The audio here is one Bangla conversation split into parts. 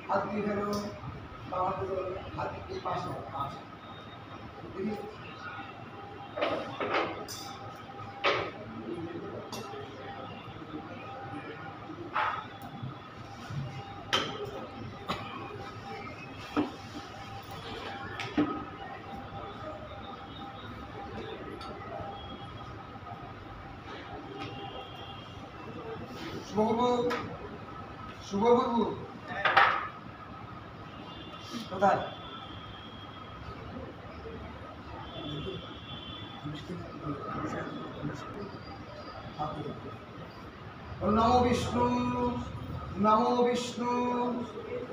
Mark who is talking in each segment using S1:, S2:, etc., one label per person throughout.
S1: हाथी हेलो हाथी के पास শুভবাবু কোথায় নমো বিষ্ণু নমো বিষ্ণু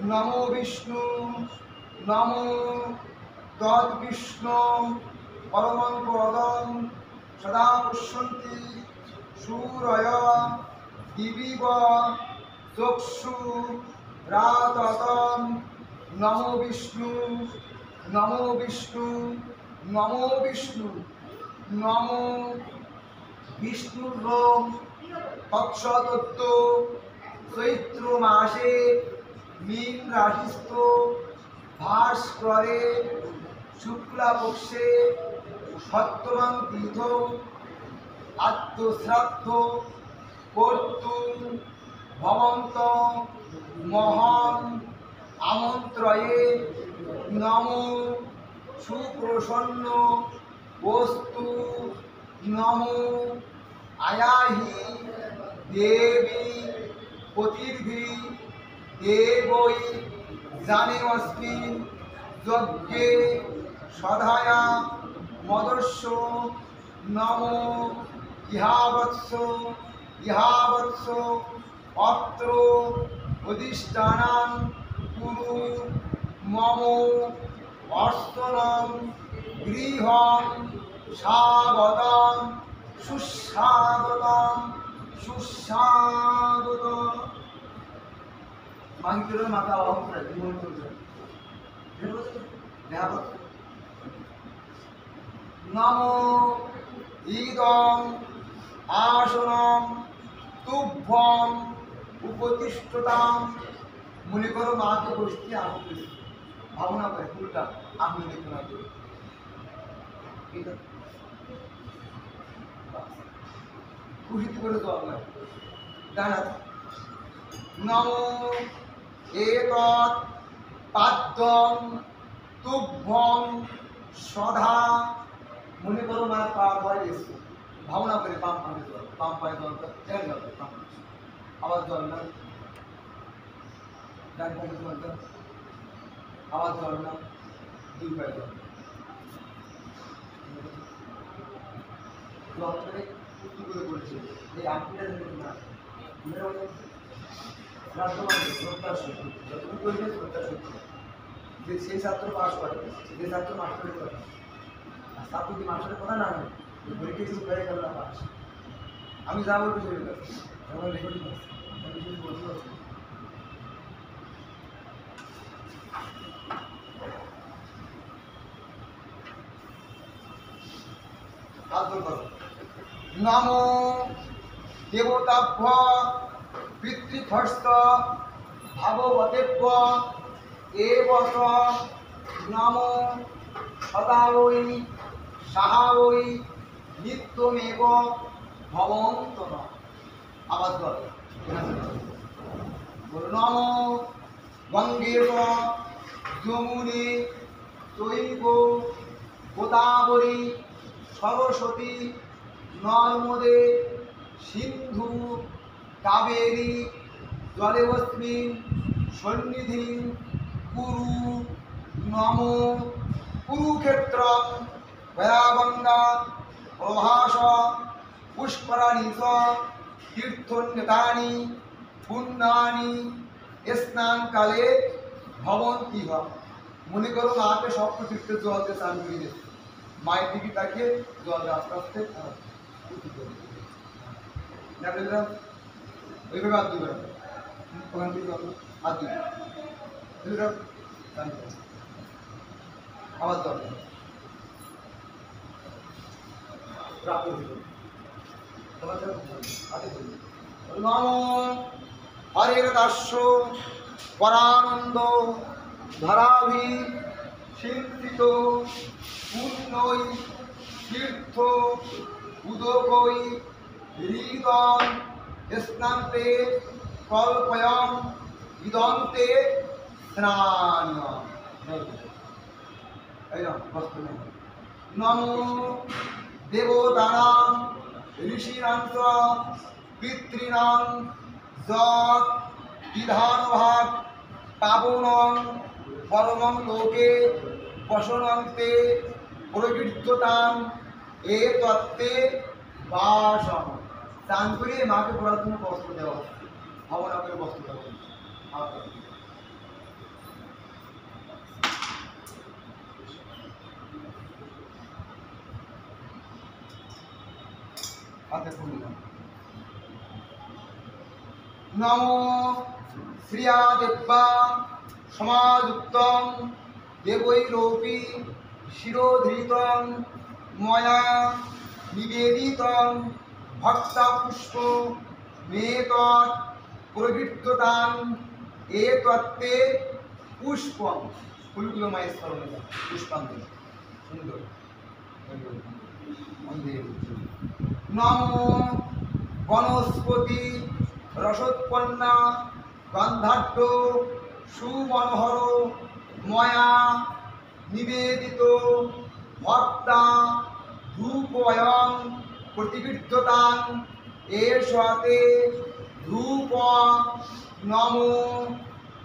S1: নমো বিষ্ণু নমো তৎ বিষ্ণু পরমং পদং সদা পশ্যন্তি সূরয় দিবিব চক্ষু রাততম নমো বিষ্ণু নমো বিষ্ণু নমো বিষ্ণু নমো বিষ্ণুর তৎসতত্ব চৈত্র মাসে মীন রাশিস্থ ভাস্করে শুক্লাপক্ষে সপ্তমং তীর্থ আত্মশ্রাদ্ধ কর্তুম ভবন্ত মহান আমন্ত্রয়ে নমো সুপ্রসন্ন বস্তু নমো আয়াহি দেবী পতির্ভি দেবৈ জানেমস্মিন যজ্ঞে সদায়া মদস্য নমো ইহাবৎস অত্র অধিষ্ঠানাং কুরু মম অর্চনং গৃহং স্বাগতং সুস্বাগতং সুস্বাগতং মাঙ্গিরের মাথা অহংকার জীবন করবে নমো ইদং আসনং তুভ্যং উপতিষ্ঠতাম মনে করো মাকে বসতে আমি ভাবনা করে উল্টা আমি দেখতে না করি খুশিতে করে তো আপনার জানা নমো এতৎ পাদ্যং তুভ্যং সদা মনে করো মা পা পরে এসছে ভাবনা করে পাম পায়ে জল আবার জল না ডান পায়ে জল আবার জল না দুই পায়ে জল জল করে কি করে বলছে এই আপনিটা না যে সেই ছাত্র পাস করে যে ছাত্র মাস্টারের করে আর ছাত্র কি মাস্টারের কথা না পরীক্ষা শুরু করে গেল না পাস। আমি যা বলবো সেটা করছি, আমার রেকর্ডিং আছে, আমি কিছু বলতে পারছি না। আদর করো। নমো দেবতাভ্য পিতৃভ্যস্ত ভাগবতেভ্য এবচ নমো সদা ওই সাহা ওই নিত্যমেব ভবন্ত ন। আওয়াজ করো। নমো গঙ্গেব যমুনে চৈব গোদাবরী সরস্বতী নর্মদে সিন্ধু কাবেরী জলেবস্মিন সন্নিধি কুরু নমো কুরুক্ষেত্র গয়াগঙ্গা প্রভাস পুষ্করাণী চ তীর্থন্যতানি পুণ্যানি স্নানকালে ভবন্তি হ। মনে করো মাকে সপ্ত তীর্থের জল দিয়ে স্নান করিয়ে দিচ্ছে, মায়ের দিকে তাকিয়ে জল আস্তে আস্তে ওইভাবে হাত দিবে, ওখান থেকে হাত দিবে আবার জল নমো হরের দাস্য পরানন্দ ধরাভি সিন্থিত পুণ্যই তীর্থ উদকই হৃদয় স্নান্তে কল্পয়ং ইদন্তে স্নানীয়। নমো দেবতানাং ঋষিণাঞ্চ পিতॄণাং যৎ বিধানভাগ পাবনং পরমং লোকে বসনন্তে প্রকীর্ততাং এ তত্ত্বে বাসম। চান করিয়ে মাকে পড়ার জন্য বস্ত্র দেওয়া হচ্ছে, ভাবনা করে বস্ত্র দেওয়া হচ্ছে। নমো শ্রিয়া দেব্যা সমাযুক্তং দেবৈরোপি শিরোধৃতং ময়া নিবেদিতং ভক্তপুষ্প মেতৎ প্রকীর্ততাং এ তত্ত্বে পুষ্পং। ফুলগুলো মায়ের স্মরণে যায়, পুষ্পাঞ্জলি সুন্দর। নমো বনস্পতি রসোৎপন্না গন্ধাঢ্য সুমনোহর ময়া নিবেদিত ভক্তা ধূপয়ং প্রতিবিদ্ধতাং এষতে ধূপ নমো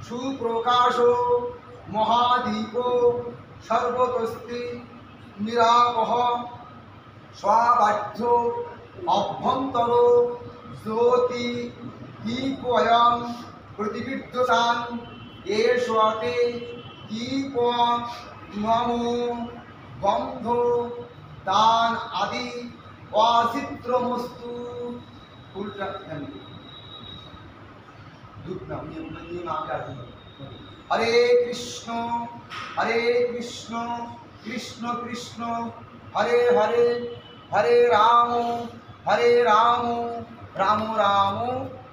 S1: সুপ্রকাশ মহাদীপ সর্বতস্তি নিরাপহ স্বাবাহ্য অভ্যন্তর জ্যোতি দীপয়ং প্রতিবিদ্ধতাং এষতে দীপ নমো গন্ধ দান আদি অচিত্রমস্তু। ফুলটা দুধ নাম নিয়ে মাকে আরতি করো। হরে কৃষ্ণ কৃষ্ণ কৃষ্ণ হরে হরে হরে রাম রাম রাম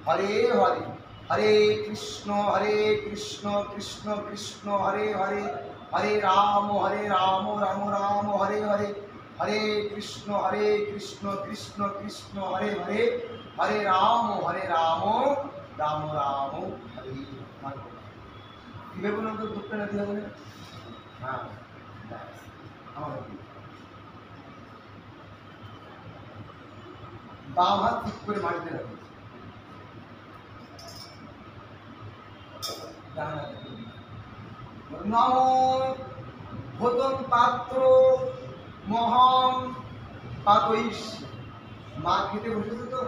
S1: হরে হরে হরে কৃষ্ণ কৃষ্ণ কৃষ্ণ হরে হরে হরে রাম রাম রাম হরে হরে হরে কৃষ্ণ কৃষ্ণ কৃষ্ণ হরে হরে হরে রাম রাম রাম হরে হরে। কিভাবে বলুন তো দুঃখটা না দিয়ে বলে? হ্যাঁ আমার বাম হাত ঠিক করে মাটিতে রাখবে, নমো ভোজন পাত্র মহং পাতইস। মা খেতে বসেছে তো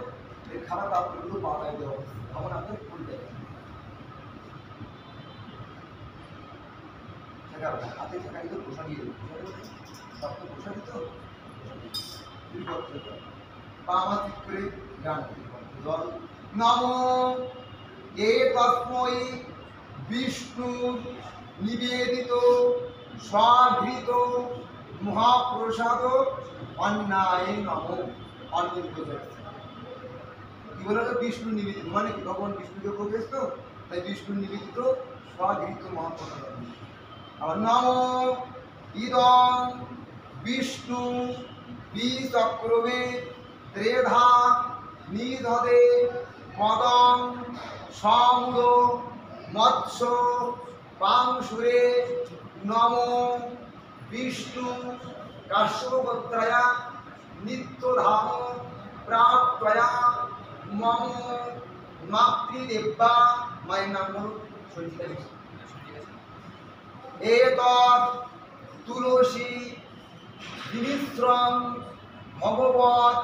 S1: এই খাবার পাত্রগুলো পাওয়াই দেওয়া, তখন আপনার ফুল দেয় হাতে থাকা দিত প্রসাদ দিয়ে দেবে, প্রসাদ দিত বামা ঠিক করে গান জল নমো এ তস্মৈ বিষ্ণু নিবেদিত স্বঘৃত মহাপ্রসাদ অন্যায় নমো অনির্গত। কি বলে বিষ্ণু নিবেদিত মানে কি ভগবান বিষ্ণুকে প্রবেশ তো তাই বিষ্ণু নিবেদিত স্বঘৃত মহাপ্রসাদ। আর নমো ইদং বিষ্ণু বিচক্রমে ত্রেধা নিধদে মদং সমুদ মৎস্য পাংশুরে নমো বিষ্ণু কাশ্যপত্রয়া নিত্যধাম প্রাপ্তয়া মম মাতৃদেব্যা মায়ের নাম হল সঞ্চিতা বিষ্ণু। এতৎ তুলসী বিনিশ্রম ভগবৎ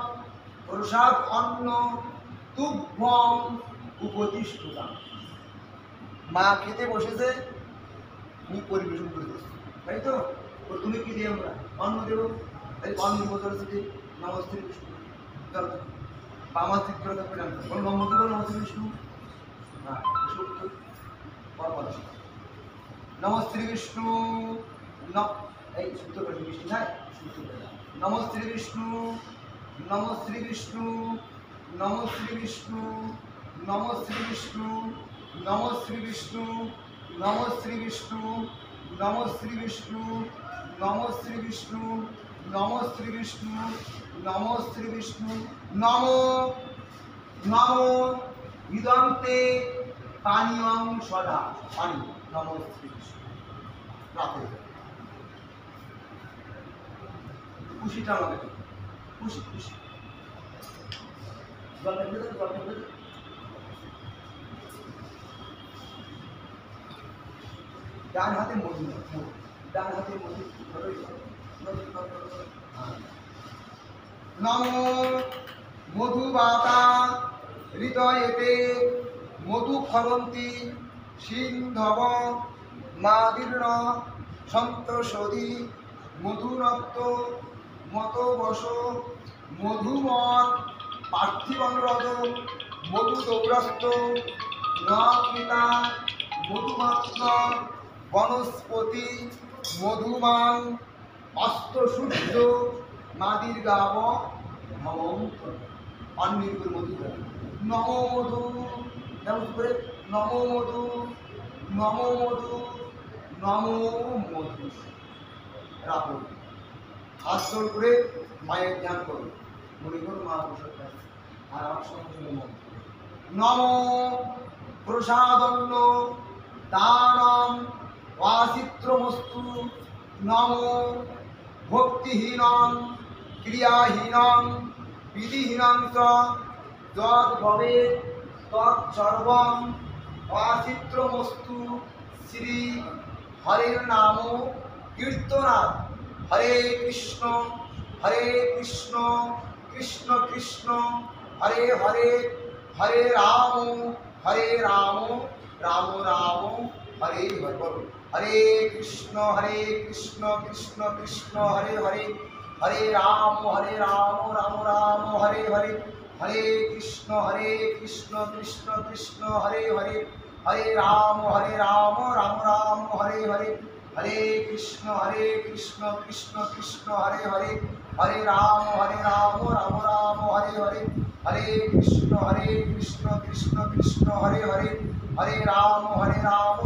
S1: প্রসাদ অন্ন তুভ্যং উপদিষ্টুতাম। মা খেতে বসেছে, তুমি পরিবেশন করে দিচ্ছ, তাই তো? তুমি কি দিয়ে আমরা অন্ন দেব, তাই অন্ন বদল থেকে নমস্তে বিষ্ণু বামা ঠিক করে থাকবে জানতে বল নমস্তে বল নমস্তে বিষ্ণু। হ্যাঁ নমস্তে বিষ্ণু এই সূত্র করে বিষ্ণু নাই সূত্র করে নমস্তে বিষ্ণু নমস্তে বিষ্ণু নমস্তে বিষ্ণু নমস্তে বিষ্ণু নমস্তে বিষ্ণু নমস্তে বিষ্ণু নমস্তে বিষ্ণু নমস্তে বিষ্ণু নমস্তে বিষ্ণু নমস্তে বিষ্ণু নমো নমো ইদন্তে পানীয়ং সদা পানি নমস্তে বিষ্ণু। রাতে খুশিটা আমাকে খুশি খুশি জলটা ফেলে জলটা ফেলে ডান হাতে মধু ডান হাতে মধু নমো মধুবাতা হৃদয়েতে মধু খরন্তি সিন্ধব মাদীর্ণ সন্তোষধি মধুরক্ত মত বস মধুমত পার্থিবনরদ মধু দৌরস্ত নৃতা মধুমাত্র বনস্পতি মধুমাং অষ্টসূর্য মাদির গাব ভবন্ত অন্যের মধু নমো মধু যেমন করে নমো মধু নমো মধু নমো মধু। রাখো হাত জোর করে মায়ের ধ্যান করো, মনে করো মা প্রসাদ আর আমার সঙ্গে নমো প্রসাদন্ন দানম ওয়াচিত্রমস্তু নমো ভক্তিহীনং ক্রিয়াহীনং বিধিহীনং চ যৎ ভবেৎ তৎসর্বং ওয়াচিত্রমস্তু শ্রী হরের নাম কীর্তনাৎ। হরে কৃষ্ণ কৃষ্ণ কৃষ্ণ হরে হরে হরে রাম রাম রাম হরে হরে বলো হরে কৃষ্ণ কৃষ্ণ কৃষ্ণ হরে হরে হরে রাম রাম রাম হরে হরে হরে কৃষ্ণ কৃষ্ণ কৃষ্ণ হরে হরে হরে রাম রাম রাম হরে হরে হরে কৃষ্ণ কৃষ্ণ কৃষ্ণ হরে হরে হরে রাম রাম রাম হরে হরে হরে কৃষ্ণ কৃষ্ণ কৃষ্ণ হরে হরে হরে রাম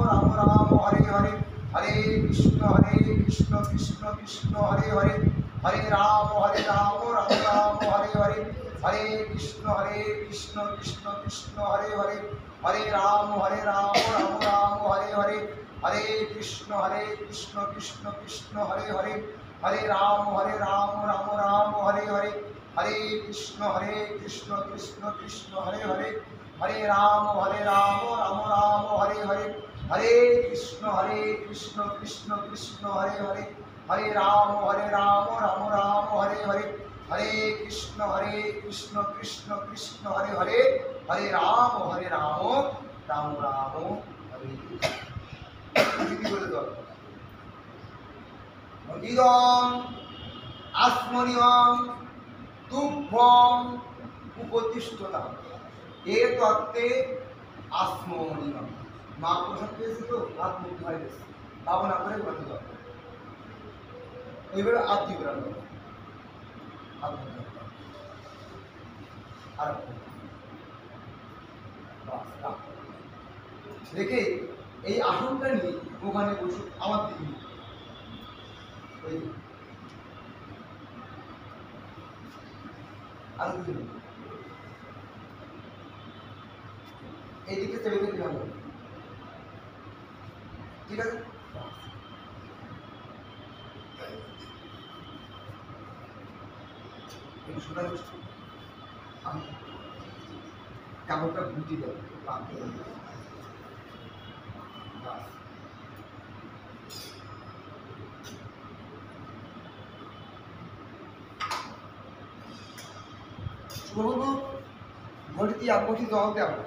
S1: রাম রাম হরে হরে হরে কৃষ্ণ কৃষ্ণ কৃষ্ণ হরে হরে হরে রাম রাম রাম হরে হরে হরে কৃষ্ণ কৃষ্ণ কৃষ্ণ হরে হরে হরে রাম রাম রাম হরে হরে হরে কৃষ্ণ কৃষ্ণ কৃষ্ণ হরে হরে হরে রাম রাম রাম হরে হরে হরে কৃষ্ণ কৃষ্ণ কৃষ্ণ হরে হরে হরে রাম রাম রাম হরে হরে হরে কৃষ্ণ কৃষ্ণ কৃষ্ণ হরে হরে হরে রাম রাম রাম হরে হরে হরে কৃষ্ণ কৃষ্ণ কৃষ্ণ হরে হরে হরে রাম রাম রাম হরে ইদং আসমনিয়ং তুভ্যং উপতিষ্ঠতা এ তত্ত্বে আসমনিমাম। মা প্রসাদ পেয়েছে তো হাত মুখ ধরে গেছে, ভাবনা করে বলতে হবে এইবারে আত্মীয় গ্রহণ করো, আর দেখে এই আসনটা নিয়ে ওখানে বসে আমার দিকে ওই আর এইদিকে চলে গেলে হবে, ঠিক আছে। আমি কাপড়টা গুটি দেবো ঘটিতে ঘটি জল দেবো,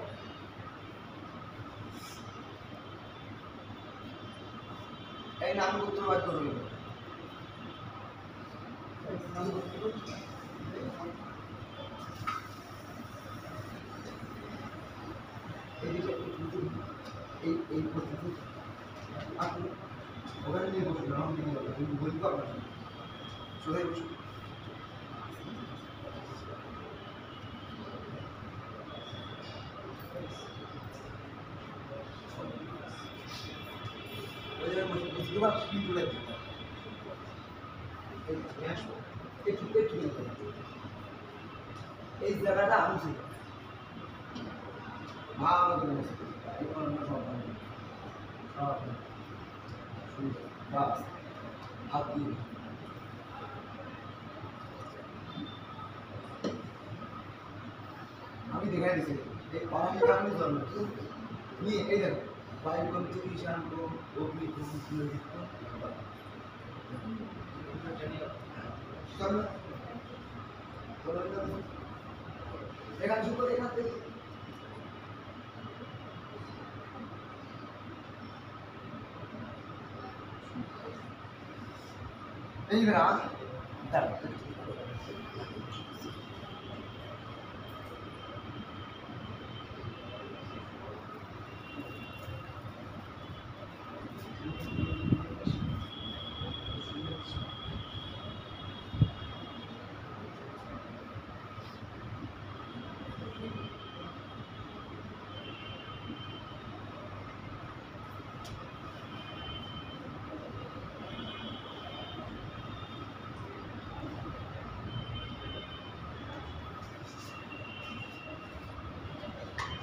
S1: এই নাম উত্তর বাক্য রইল। এই আপনি ওখানে নিয়ে বসুন, আমার দিকে বলবো আপনার সোজাই বসুন। এই জায়গাটা আমি ছিল ভালো হাত দিয়ে আমি দেখাই দিচ্ছি এই পাহাড়ি কারণে জন্ম নিয়ে এই দেখো বায়ুকন্ত্র ঈশান্ত অগ্নি এখানে শুরু করে এখান থেকে এই রাত দাঁড়া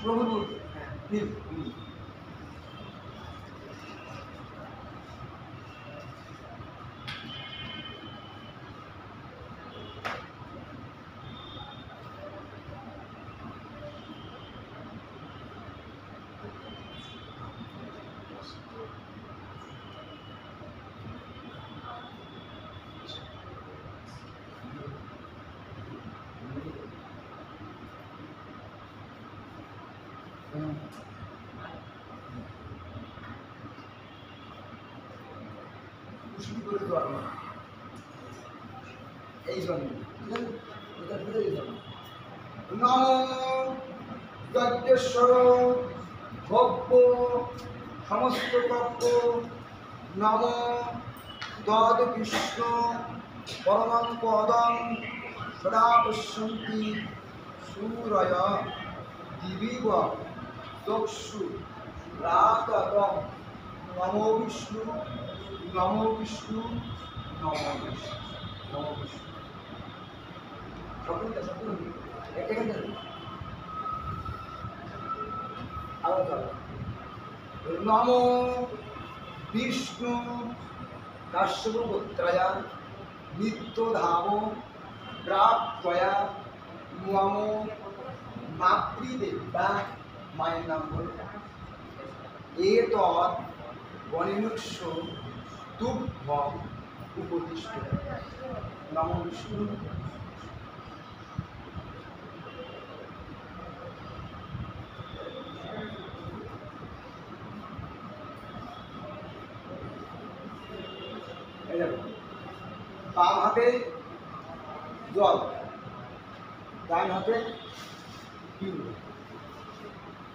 S1: প্রভু নীল খুশি করে দেওয়ার এই জন্য এটা ভিতরে এই জন্য নম যজ্ঞেশ্বর ভব্য সমস্ত তত্ত্ব নম তদ বিষ্ণু পরমং পদং সদা পশ্যন্তি সূরয় দিবিব চক্ষু রাতং নমো বিষ্ণু নমো বিষ্ণু নমো বিষ্ণু নমো বিষ্ণু সকলটা সকল এখানে আবার নমো বিষ্ণু কাশ্যপপুত্রায় নিত্যধাম প্রাপ্তয়া নমো মাতৃদেবতা মায়ের নাম বল এতৎ বনিনুষ্য তুভ্যং উপদিষ্ট নমো বিষ্ণু বাম হাতে জল ডান হাতে পিণ্ড।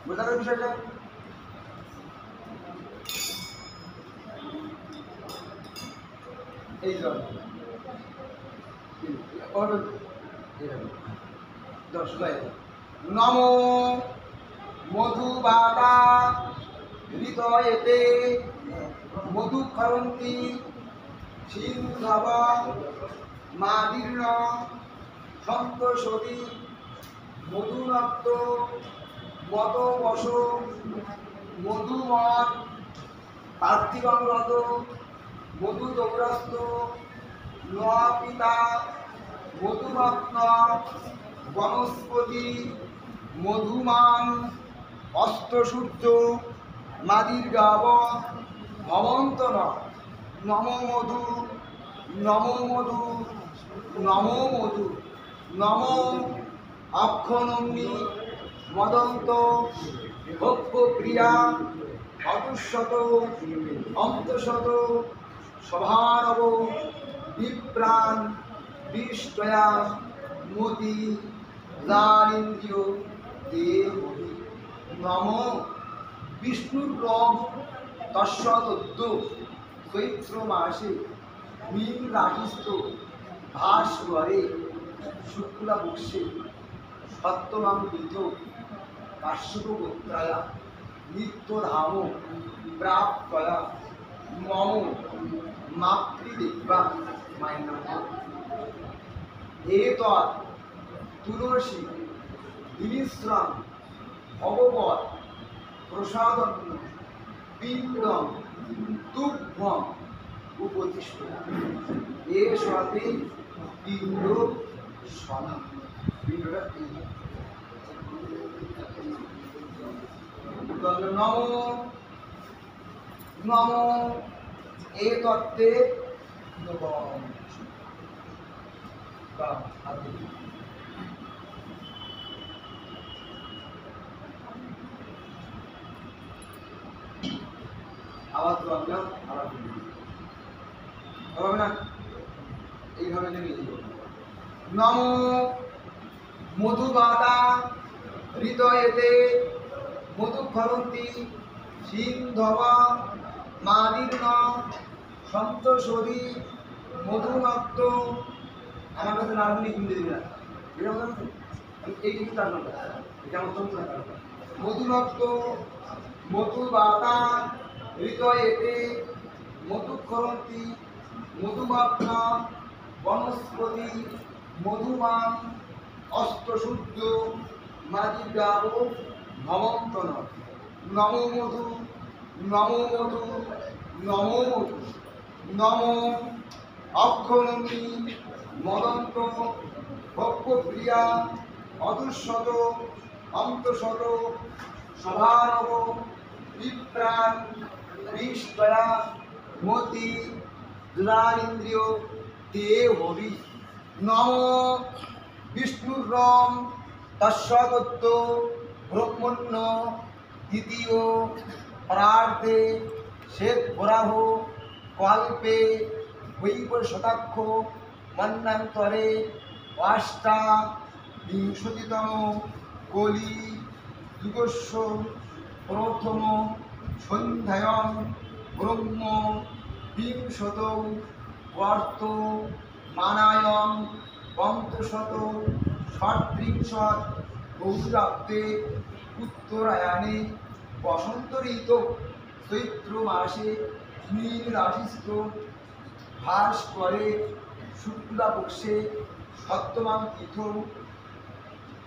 S1: বোঝা গেল বিষয়টা? এই জল নমো মধুবাতা হৃদয়েতে মধুক্ষরন্তি সিন্ধব মাদীর্ণ সন্তোষী মধুনক্ত মতবশ মধুমত পার্থিবঙ্গত মধুদৌরস্ত পিতা মধুরত্ন বনস্পতি মধুমান অষ্টসূর্য মাদির্গাব ভবন্তন নমো মধু নমো মধু নমো মধু নমো অক্ষনম্নি মদন্ত ভোগ্যপ্রিয়া অতুশত অন্তশত সভারব বিপ্রাণ বিষ্টয়া মতি লালিন্দ্রিয় দেব নম বিষ্ণুর রং তস্যদ্য চৈত্র মাসে মীন রাশিস্থ ভাস্বরে শুক্লা বর্ষে সত্যমাং বিধ কাশ্যপগোত্রায়া নিত্যধাম প্রাপ্তয়া মম মাতৃদেবা মায়ের নাম এতৎ তুলসী বিমিশ্রম ভগবৎ প্রসাদন্ন পিণ্ডম তুভ্যম উপতিষ্ঠ এর সাথে পিণ্ড সনা পিণ্ডটা নমো নমো এ তত্ত্বে আওয়াজ বাংলাম আবার হবে না, এইভাবে নেমে যাব। নমো মধুবাতা হৃদয়েতে মধুক্ষরন্তি সিন্ধব মাদীর্ণ সন্তোষী মধুনক্ত। আমার কাছে নারগুলি কিনতে দিবি না, এটা আমার এই কিন্তু তার নাম, এটা আমার তন্ত্র মধুনক্ত মধুবাতা হৃদয়েতে মধুক্ষরন্তি মধুমাত্র বনস্পতি মধুমান অষ্টসূর্য মাদিগাব ভবন্তন নমো মধু নমো মধু নমো মধু নমো অক্ষনন্দী মদন্ত ভোগ্যপ্রিয়া অদুশত অন্তশত সভারব বিপ্রাণ বিষ্টয়া মতি দুরালিন্দ্রিয় তে হবি নমো বিষ্ণুর রং তস্যদত্ত ব্রহ্মণ্য দ্বিতীয় প্রার্থে শ্বেত বরাহ কল্পে বৈব শতাক্ষ মন্বন্তরে অষ্টা বিংশতিতম কলি যুগস্য প্রথম সন্ধ্যায়ন ব্রহ্ম বিংশত বর্ত মানায়ন পঞ্চশত ষট্ত্রিংশৎ বহুরাব্দে উত্তরায়ণে বসন্ত ঋতু চৈত্র মাসে মীন রাশিস্থ ভাস্করে শুক্লা পক্ষে সপ্তমাং তিথ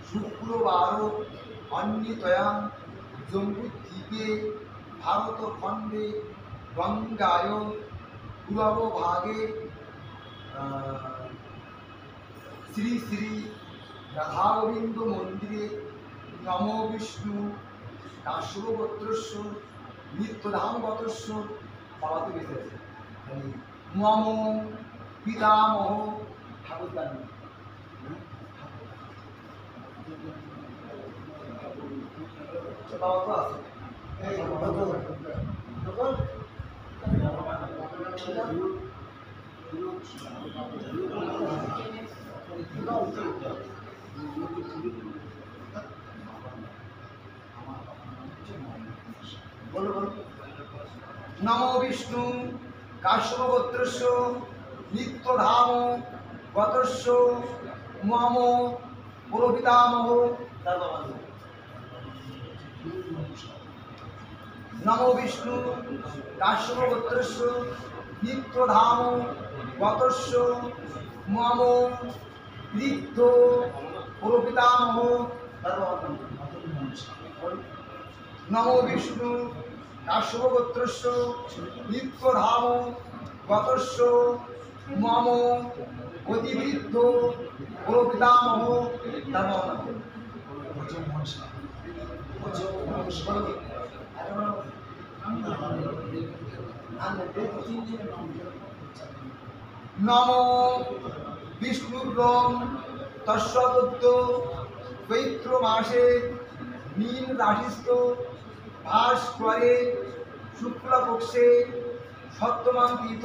S1: শুক্রবার অন্যতয়াং জম্বুদ্বীপে ভারতখণ্ডে গঙ্গায় পূর্ব ভাগে শ্রী শ্রী রাধাগোবিন্দ মন্দিরে নমো বিষ্ণু কাশ্যপগোত্রস্য নিত্যধামগতস্য পাওয়াতে বেঁচে আছে মম পিতামহ ঠাকুর জানি পাওয়া তো আছে বলো বলো। নমো বিষ্ণু কাশ্যপ গোত্রস্য নিত্যধাম গতস্য মম পুরোপিতামহ। নমো বিষ্ণু কাশ্যপ গোত্রস্য নিত্যধাম গতস্য মম বৃদ্ধ পুরোপিতামহ। নমো বিষ্ণু কাশ্যপ গোত্রস্য নিত্যধাম গতস্য মম অতিবৃদ্ধ পুরোপিতামহ। নমো বিষ্ণুর্রং তস্যদত্ত চৈত্র মাসে মীন রাশিস্থ ভাস্করে শুক্লপক্ষে সপ্তমাঙ্কিত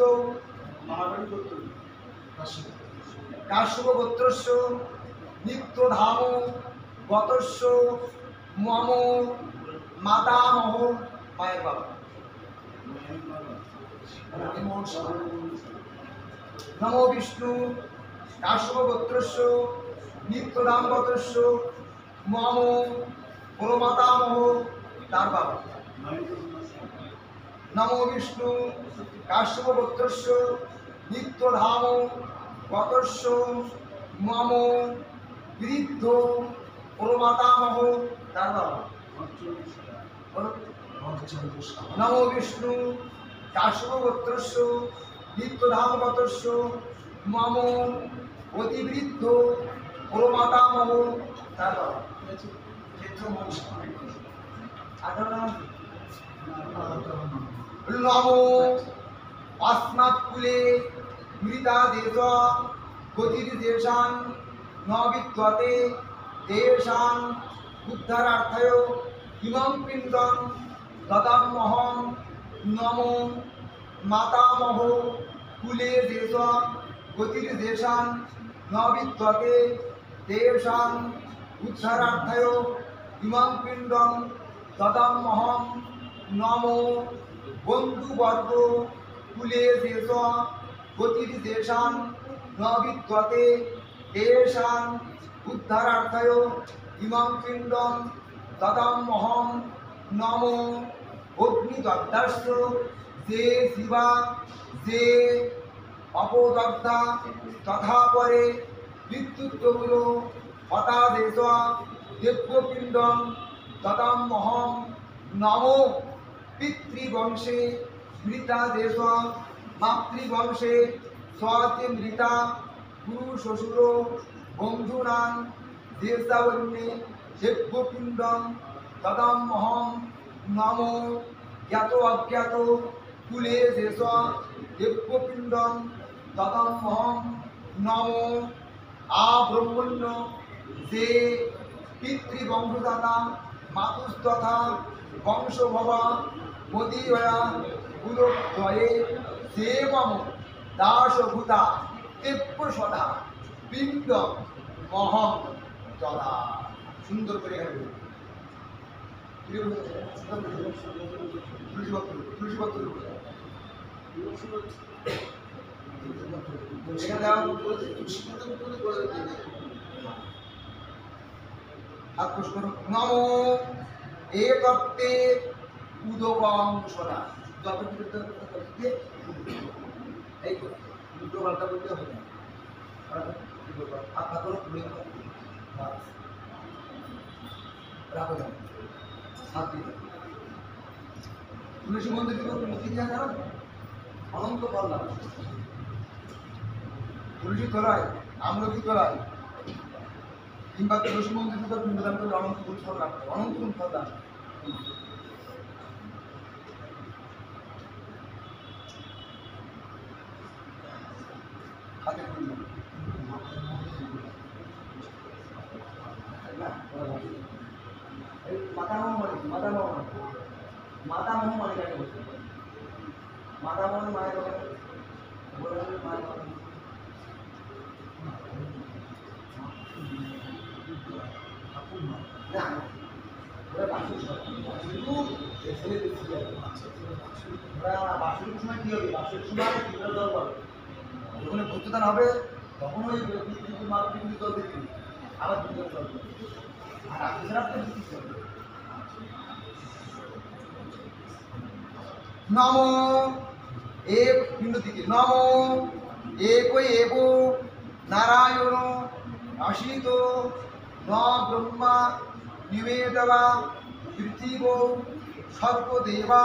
S1: কাশ্যপ গোত্রস্য নিত্যধাম গতস্য মম মাতামহ। মায়ের বাবা। নমো বিষ্ণু কাশ্যপ গোত্রস্য নিত্যধাম গতস্য মম প্রমাতামহ। তার বাবা। নমো বিষ্ণু কাশ্যপ গোত্রস্য নিত্যধাম গতস্য মম বৃদ্ধ প্রমাতামহ। তার বাবা। নমো বিষ্ণু কাশ্যপ গোত্রস্য নিত্যধাম গতস্য মম অতিবৃদ্ধ প্রমাতামহ। তার বাবা। নমো अस्मत्कुले मृता देश गतिर्देशान् न विद्यते तेषाम् उद्धारार्थाय इमं पिण्डं ददाम्यहं। नमो मातामहो कुले देश गतिर्देशान् न विद्यते तेषाम् उद्धारार्थाय इमं पिण्डं ददाम्यहं। नमो बन्धुवर्ग कुले देश गतिर्देशान् न विद्यते तेषाम् उद्धारार्थाय इमं पिण्डं ददाम्यहं। नमो अग्निदग्धस्य जे शिवा जे अपदग्धा तथा परे विद्युद्गौरो हतादेश देव्यपिण्डं ददाम्यहं। नमो पितृवंशे मृता देश मातृवंशे स्वाति मृता गुरु शशुरो बंधूनां देशावन्ये देव्यपिण्डं ददाम्यहं। नमो ज्ञातो अज्ञातो कुले देश देव्यपिण्डं ददाम्यहं। नमो आब्रह्मण्य जे पितृवंशदाता मातुस्तथा वंशभवा मदीयया कुलोद्वये सेवम दासभूता तेप्पसदा पिंड महम तदा। सुंदर করে নমো একত্বে উদকং সদা। এই উদ্যোগটা বলতে হবে হাত ধরো তুলে রাখো যাবে হাত দিয়ে তুলসী মন্দির কি জানো অনন্ত ফল লাভ। তুলসী তলায় আমলকি তলায় কিংবা তুলসী মন্দির পিণ্ডদান করলে অনন্ত গুণ ফল লাভ করে। অনন্ত গুণ ফল লাভ। হাতে মাতামহ মানে মাতামহ মাতামহ মানে কাকে বলছে? মাতামহ মায়ের মায়ের না ওরা বাসুর শুধু ছেলে দেখতে যাবে ওরা বাসুর সময় কি হবে বাসুর সময় তীব্র জল পাবে যখন ভর্তিদান হবে তখন ওই পৃথিবীর মাতৃগুলি জল দিতে আবার দুজন জল দেবে আর আপনি ছাড়া আপনার কি চলবে নম এক পিণ্ড দিকে নম এক এব নারায়ণ আশিত ন ব্রহ্মা নিবেদবা পৃথিব সর্বদেবা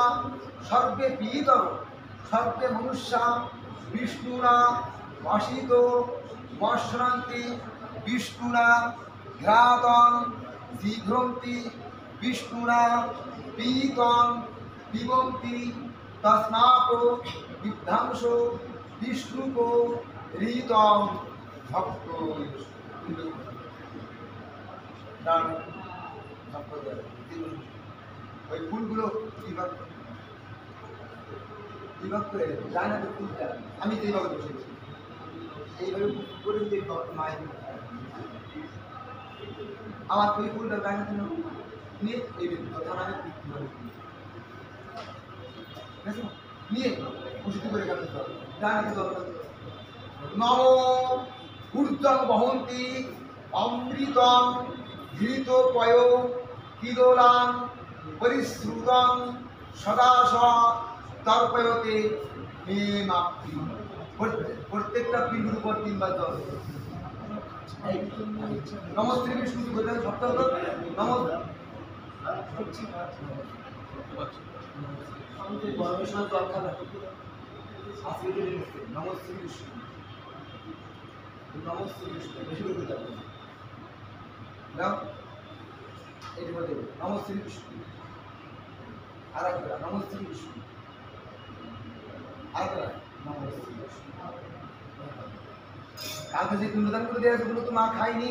S1: সর্বে পিতর সর্বে মনুষ্যা বিষ্ণুরা অসিত বর্ষান্তি বিষ্ণুরা ঘ্রাতং জিঘ্রন্তি বিষ্ণুরা পীতং পিবন্তি তস্মাৎ বিধ্বংস বিষ্ণুক ঋতং ভক্ত ওই ফুলগুলো বিভক্ত বিভক্ত হয়ে যাবে যায় না তো ফুলটা আমি যেইভাবে বসে গেছি এইভাবে করে যে মায়ের আমার ওই ফুলটা যায় না কেন নিয়ে এই তখন আমি নিয়ে খুশি করে গেছে যায় না তো নম ঊর্ধ্বং বহন্তি অমৃতং ঘৃত পয় কিলোলাং পরিশ্রুতং সদাস তর্পয়তে মে মাপ্তি প্রত্যেকটা পিণ্ডের উপর তিনবার জল নমস্তে বিষ্ণু সপ্তাহ গরমের সময় জল খাবে আজকে নমস্তে বিষ্ণু নমস্তে বিষ্ণু বেশি করে যাবে না এই বলে নমস্তে বিষ্ণু আর একবার নমস্তে বিষ্ণু আর একবার নমস্তে বিষ্ণু কালকে যে পিণ্ডদান করে দেওয়া সেগুলো তো মা খায়নি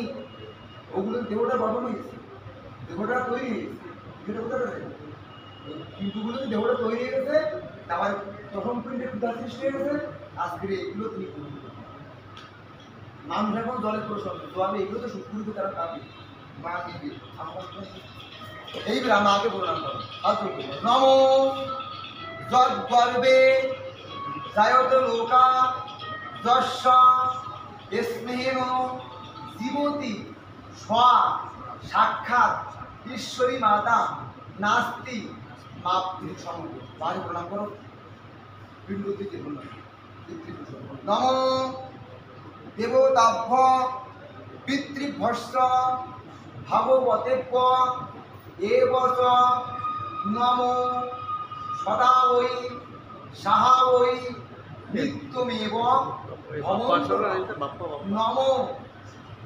S1: ওগুলো দেহটা গঠন হয়েছে দেহটা তৈরি হয়েছে যেটা কোথায় গেছে পিণ্ডগুলো দেহটা তৈরি হয়ে গেছে তারপর প্রথম পিণ্ডে ক্ষুধা সৃষ্টি হয়ে গেছে আজকের এগুলো তুমি করবে মানুষ এখন জলের প্রসঙ্গ জলে এগুলো তো সুপুরিত তারা পাবে মা দিবে এইবার মাকে প্রণাম করো নম যদ্গর্বে জায়ত লোকা যস্য স্নেহেন জীবতি স্বা সাক্ষাৎ ঈশ্বরী মাতা নাস্তি মাতৃ সঙ্গ মাকে প্রণাম করো পিণ্ড দিকে প্রণাম নম দেবতাভ্য পিতৃভ্যস্য ভাগবতেভ্য এবচ নম সদা ওই সাহা ওই নিত্যমেব নম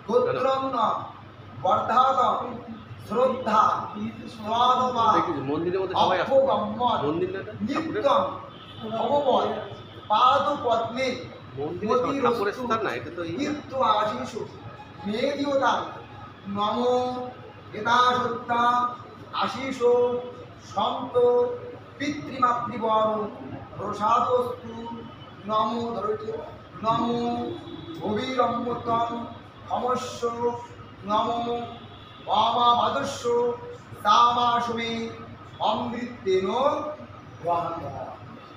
S1: গোত্রং বর্ধাত শ্রদ্ধা স্বাদবা নিত্যং ভগবৎ পাদ পদ্মে আশিস মেদিয়তা নম যথাসত্তা আশিস সন্ত পিতৃমাতৃবর প্রসাদস্তু নম নম অবিরম্বতং ক্ষমস্য নম বামাবাদস্য তামাসমে অমৃতেন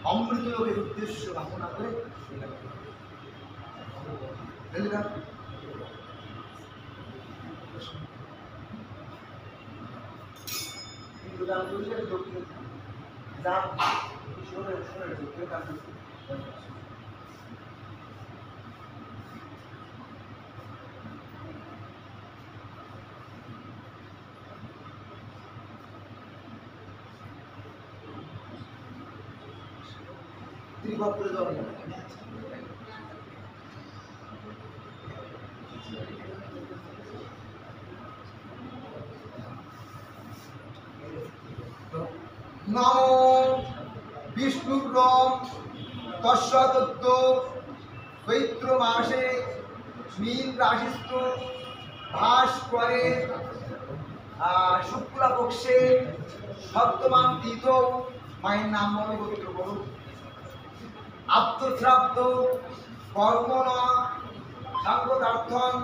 S1: অমৃত লোকের উদ্দেশ্য ভাবনা করে ত্রিভক্ত নম বিষ্ণুর তস্যতত্ত্ব চৈত্র মাসে মীন রাশিস্থ ভাস্করে শুক্লাপক্ষে সপ্তমান তীত মায়ের নাম মনে গোত্র বলুন আত্মশ্রাব্দ কর্মণ সাঙ্গতার্থন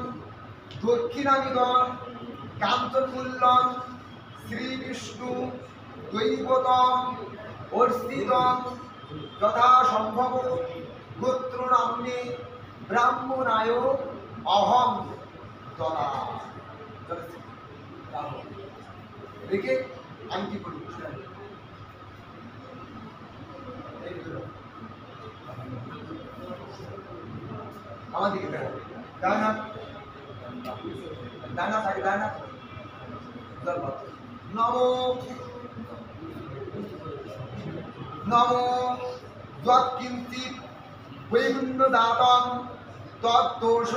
S1: দক্ষিণামিগণ কাঞ্চনমূল্যং শ্রী বিষ্ণু দৈবতম অর্চিতং যথা সম্ভব গোত্র নাম্নে ব্রাহ্মণায় অহং দলা। দেখে আমি কি করি আমার দিকে দানা দানা থাকে দানা নমো নমো যৎকিঞ্চিৎ বৈগুণ্য দাতং তদ্দোষ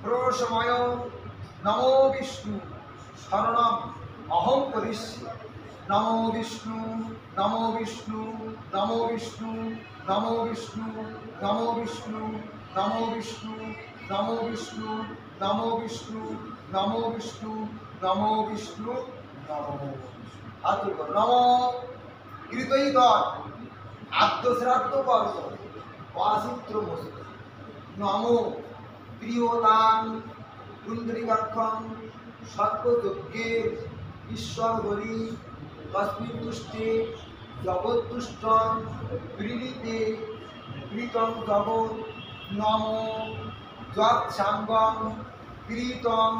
S1: প্রশময় নমো বিষ্ণু শরণম অহং করিষ্যে। নমো বিষ্ণু নমো বিষ্ণু নমো বিষ্ণু নমো বিষ্ণু নমো বিষ্ণু নমো বিষ্ণু নমো বিষ্ণু নমো বিষ্ণু নমো বিষ্ণু নমো বিষ্ণু নমো বিষ্ণু। নমো কৃতই দত্ত আদ্য শ্রাদ্ধ কর্ম অসূত্র মস্ত। নমো প্রিয়তাং কুণ্ডলিকাক্ষং সর্বযজ্ঞে ঈশ্বর হরি তস্মিন তুষ্টে জগৎতুষ্টং প্രീণীতে প্রীতং জগৎ। নমো যৎসাঙ্গং প্রীতং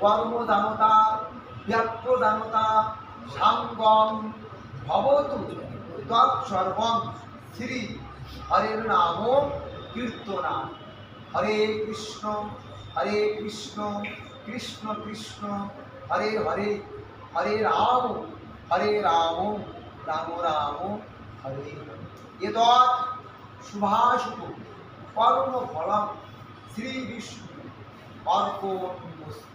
S1: কর্মদানতা ব্যাপ্যদানতা সাঙ্গং ভবতু তৎসর্বং শ্রী হরের নাম কীর্তনা। হরে কৃষ্ণ কৃষ্ণ কৃষ্ণ হরে হরে হরে রাম রাম রাম হরে। এতৎ শুভাশুভ কর্মফলম শ্রী বিষ্ণু অর্পণমস্তু।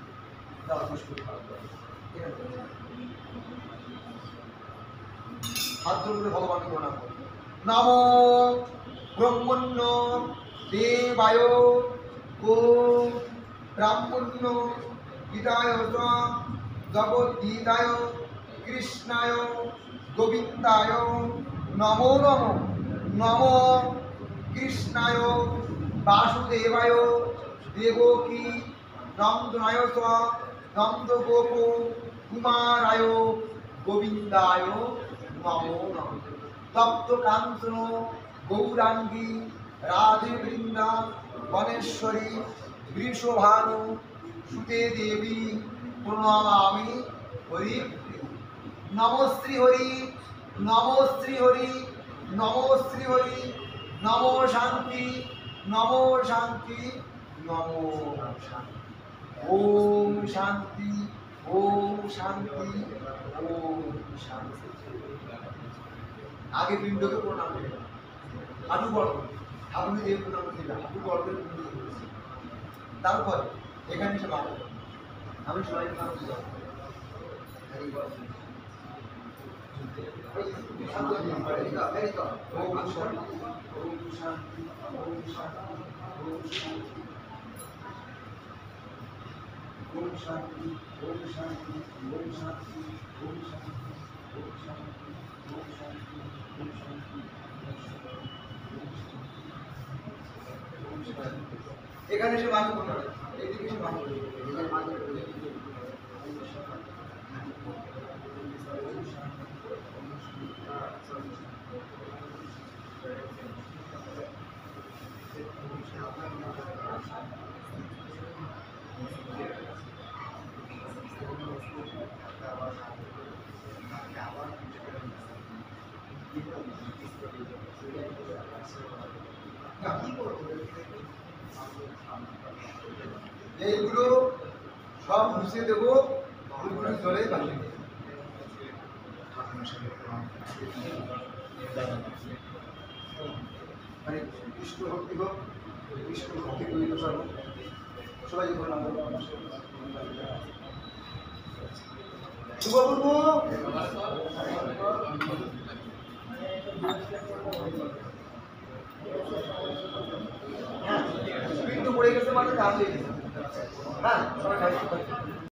S1: হাত জোড়ে ভগবানকে প্রণাম করি। নমো ব্রহ্মণ্য দেবায় গো ব্রাহ্মণ্য গীতায় জগদ্গীতায় কৃষ্ণায় গোবিন্দায় নমো নমো নমো কৃষ্ণায় বাসুদেবায় দেবকী নন্দনায় নন্দগোপ কুমারায় গোবিন্দায় নমো নমঃ। তপ্ত কাঞ্চন গৌরাঙ্গী রাধে বৃন্দা বনেশ্বরী বৃষভানু সুতে দেবী প্রণমামি হরি। নমো শ্রী হরি নমো শ্রী হরি নমো শ্রী হরি নমো শান্তি নমো শান্তি নমো শান্তি। ওম শান্তি ওম শান্তি ওম শান্তি। আগে পিণ্ডকে প্রণাম করে হাঁটু বড় ঠাকুরের দেব প্রণাম দিলাম হাঁটু বড় করে পিণ্ড করেছি। তারপর এখানে এসে মারো আমি সবাই প্রণাম দিলাম। ওম শান্তি ওম শান্তি ওম শান্তি ওম শান্তি ওম শান্তি ওম শান্তি ওম শান্তি ওম শান্তি ওম শান্তি ওম শান্তি ওম শান্তি। এখানে এসে মাথা কোন এইদিকে এসে মাথা এখানে মাথা এইগুলো সব মুছে দেবো ওইগুলো জলে ভাসিয়ে দেবো। মানে কৃষ্ণ ভক্তি হোক কৃষ্ণ ভক্তি করিতে পারবো সবাই প্রণাম করবো। শুভপূর্ব পিণ্ড পড়ে গেছে মানে কাজ হয়ে গেছে। হ্যাঁ সবাই